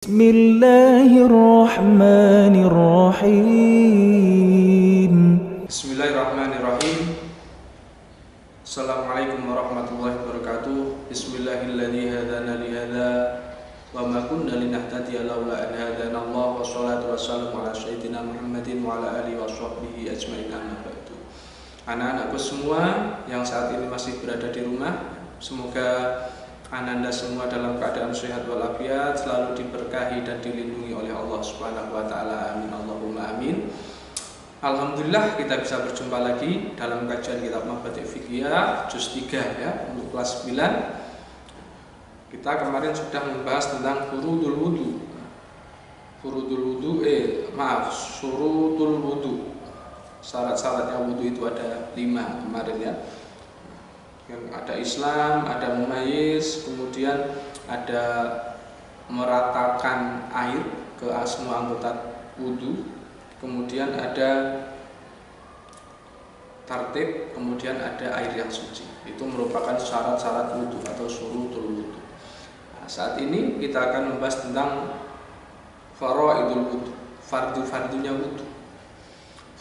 Bismillahirrahmanirrahim. Bismillahirrahmanirrahim. Assalamualaikum warahmatullahi wabarakatuh. Bismillahilladzi hadana li hadza wa ma kunna linahtadiya laula an hadana Allah wa sholatu wassalamu ala sayyidina Muhammadin wa ala alihi washabbihi ajmain amma ba'du. Anak-anakku semua yang saat ini masih berada di rumah, semoga Ananda semua dalam keadaan sehat walafiat, selalu diberkahi dan dilindungi oleh Allah Subhanahu wa taala. Amin Allahumma amin. Alhamdulillah kita bisa berjumpa lagi dalam kajian kitab Mafatih Fiqhiyah juz 3 ya, untuk kelas 9. Kita kemarin sudah membahas tentang furudul wudu. Syurutul wudu. Syarat-syaratnya wudu itu ada 5 kemarin ya. Yang ada Islam, ada mumayyiz, kemudian ada meratakan air ke semua anggota wudu, kemudian ada tartib, kemudian ada air yang suci. Itu merupakan syarat-syarat wudu atau syurutul wudu. Nah, saat ini kita akan membahas tentang faraidul wudu, fardu-fardunya wudu.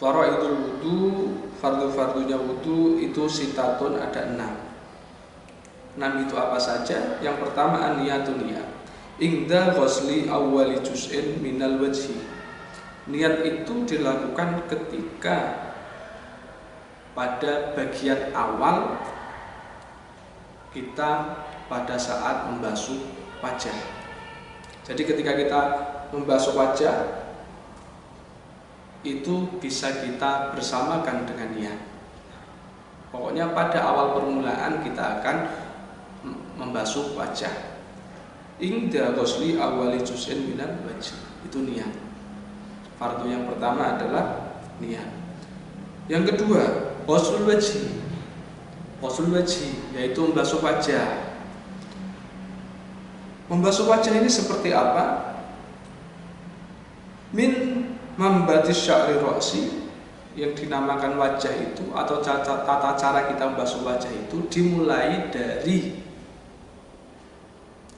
Faraidul wudu, fardu-fardunya wudu itu sitatun, ada 6. 6 itu apa saja? Yang pertama an-niyatun niyat. Inda ghusli awwali juz'in minal wajhi. Niat itu dilakukan ketika pada bagian awal kita pada saat membasuh wajah. Jadi ketika kita membasuh wajah itu bisa kita bersamakan dengan niat. Pokoknya pada awal permulaan kita akan membasuh wajah. Inda ghusli awwali juz'in minal wajhi. Itu niat. Fardu yang pertama adalah niat. Yang kedua, ghuslul wajhi. Ghuslul wajhi yaitu membasuh wajah. Membasuh wajah ini seperti apa? Min membatis sya'ri ra'si, yang dinamakan wajah itu atau tata cara kita membasuh wajah itu dimulai dari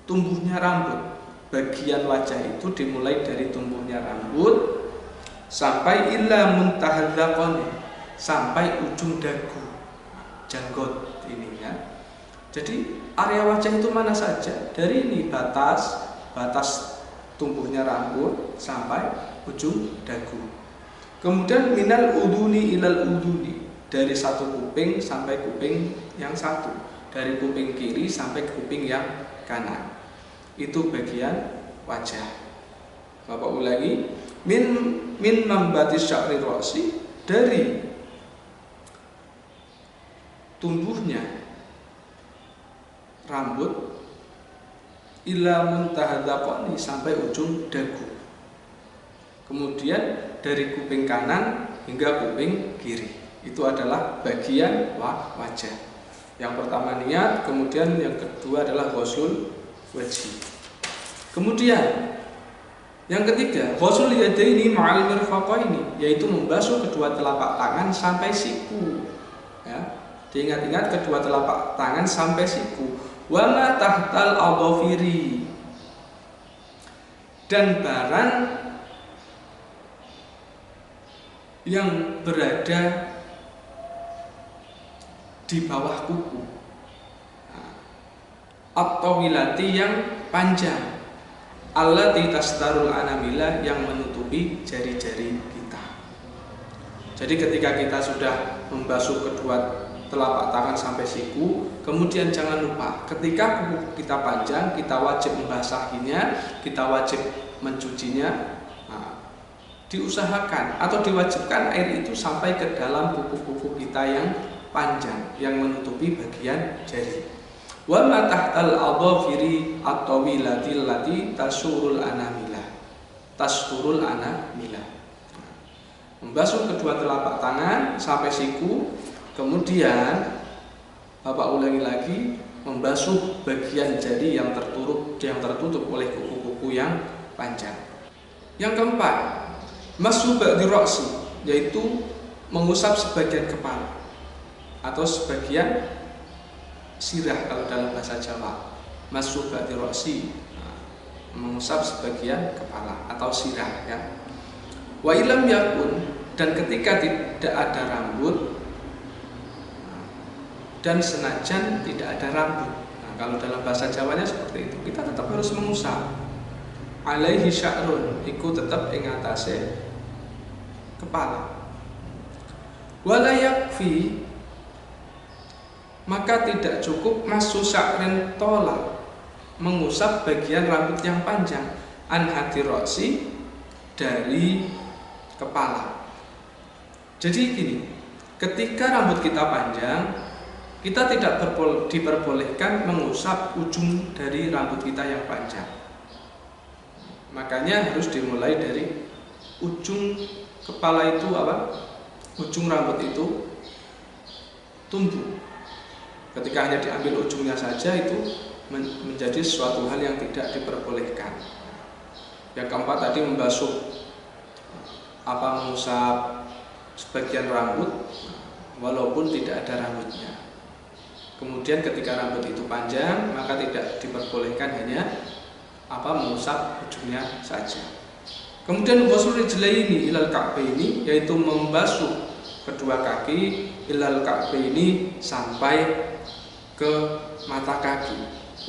tumbuhnya rambut. Bagian wajah itu dimulai dari tumbuhnya rambut sampai ila muntahal dzaqani, sampai ujung dagu, janggot ini ya. Jadi area wajah itu mana saja? Dari ini batas tumbuhnya rambut sampai ujung dagu. Kemudian minal uduni ilal uduni, dari satu kuping sampai kuping yang satu, dari kuping kiri sampai kuping yang kanan. Itu bagian wajah. Bapak ulangi, min membatis sya'ri ra'si, dari tumbuhnya rambut ila muntahadzaqani, sampai ujung dagu. Kemudian dari kuping kanan hingga kuping kiri. Itu adalah bagian wajah. Yang pertama niat, kemudian yang kedua adalah ghuslul wajhi. Kemudian yang ketiga, ghuslul yadaini ma'al mirfaqaini, yaitu membasuh kedua telapak tangan sampai siku. Ya. Diingat-ingat kedua telapak tangan sampai siku. Wa ma tahtal adhafiri, dan barang yang berada di bawah kuku, atau wilati yang panjang, allati tastarul anamila, yang menutupi jari-jari kita. Jadi ketika kita sudah membasuh kedua telapak tangan sampai siku, kemudian jangan lupa ketika kuku kita panjang, kita wajib membasahinya, kita wajib mencucinya. Diusahakan atau diwajibkan air itu sampai ke dalam kuku-kuku kita yang panjang, yang menutupi bagian jari. Wa ma tahtal adhafiri at-tawilati allati tasurul anamila. Membasuh kedua telapak tangan sampai siku, kemudian Bapak ulangi lagi, membasuh bagian jari yang tertutup oleh kuku-kuku yang panjang. Yang keempat, mashu ba'di ra'si, yaitu mengusap sebagian kepala atau sebagian sirah kalau dalam bahasa Jawa. Mashu ba'di ra'si. mengusap sebagian kepala atau sirah ya. Wa ilam yakun, dan ketika tidak ada rambut dan senajan tidak ada rambut. Nah, kalau dalam bahasa Jawanya seperti itu, kita tetap harus mengusap. Alaihi sya'run, iku tetap ing atase kepala. Wala yakfi, maka tidak cukup masu sya'rin tola, mengusap bagian rambut yang panjang, an hadirosi, dari kepala. Jadi gini, ketika rambut kita panjang, kita tidak diperbolehkan mengusap ujung dari rambut kita yang panjang. Makanya harus dimulai dari ujung kepala itu apa? Ujung rambut itu tumbuh. Ketika hanya diambil ujungnya saja, itu menjadi suatu hal yang tidak diperbolehkan. Yang keempat tadi membasuh mengusap sebagian rambut walaupun tidak ada rambutnya. Kemudian ketika rambut itu panjang, maka tidak diperbolehkan hanya mengusap ujungnya saja. Kemudian ghusl rijlaini ilal ka'baini, yaitu membasuh kedua kaki ilal ka'baini sampai ke mata kaki.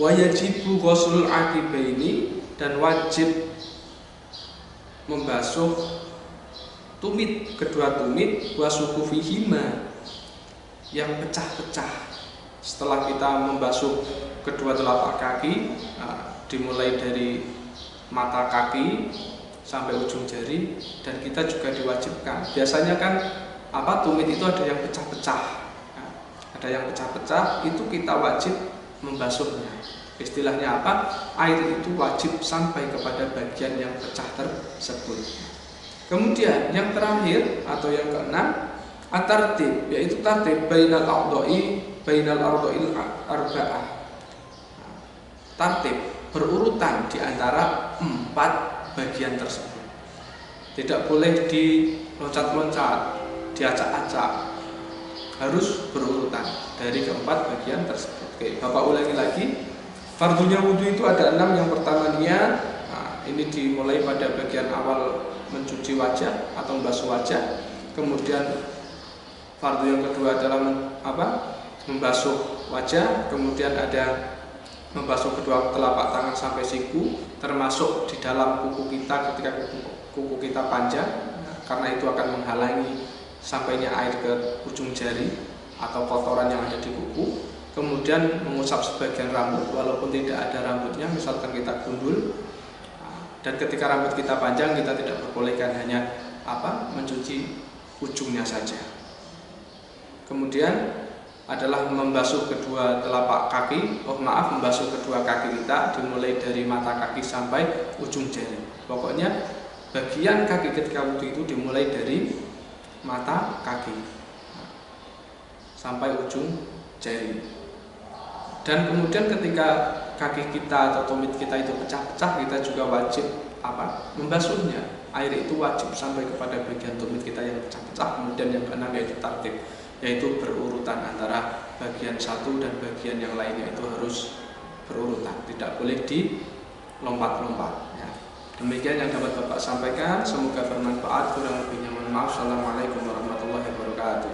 Wa yajibu ghusl aqibaini, dan wajib membasuh tumit, kedua tumit, wasuku fihima, yang pecah-pecah. Setelah kita membasuh kedua telapak kaki, dimulai dari mata kaki sampai ujung jari, dan kita juga diwajibkan. Biasanya kan tumit itu ada yang pecah-pecah, ada yang pecah-pecah, itu kita wajib membasuhnya. Istilahnya apa? Air itu wajib sampai kepada bagian yang pecah tersebut. Kemudian yang terakhir atau yang keenam, at-tartib, yaitu tartib bainal ardha'i arba'ah. Tartib berurutan di antara 4 bagian tersebut. Tidak boleh diloncat-loncat, diacak-acak. Harus berurutan dari keempat bagian tersebut. Oke, Bapak ulangi lagi. Fardunya wudhu itu ada 6. Yang pertama niat. Ini dimulai pada bagian awal mencuci wajah atau membasuh wajah. Kemudian fardu yang kedua adalah membasuh wajah. Kemudian ada membasuh kedua telapak tangan sampai siku, termasuk di dalam kuku kita ketika kuku kita panjang, karena itu akan menghalangi sampainya air ke ujung jari atau kotoran yang ada di kuku. Kemudian mengusap sebagian rambut walaupun tidak ada rambutnya, misalkan kita gundul. Dan ketika rambut kita panjang, kita tidak perbolehkan hanya mencuci ujungnya saja. Kemudian adalah membasuh kedua telapak kaki, membasuh kedua kaki kita dimulai dari mata kaki sampai ujung jari. Pokoknya bagian kaki ketika wudhu itu dimulai dari mata kaki sampai ujung jari. Dan kemudian ketika kaki kita atau tumit kita itu pecah-pecah, kita juga wajib membasuhnya. Air itu wajib sampai kepada bagian tumit kita yang pecah-pecah. Kemudian yang keenam yaitu tartib, yaitu berurutan antara bagian satu dan bagian yang lainnya, itu harus berurutan, tidak boleh dilompat-lompat ya. Demikian yang dapat Bapak sampaikan, semoga bermanfaat. Kurang lebihnya mohon maaf. Assalamualaikum warahmatullahi wabarakatuh.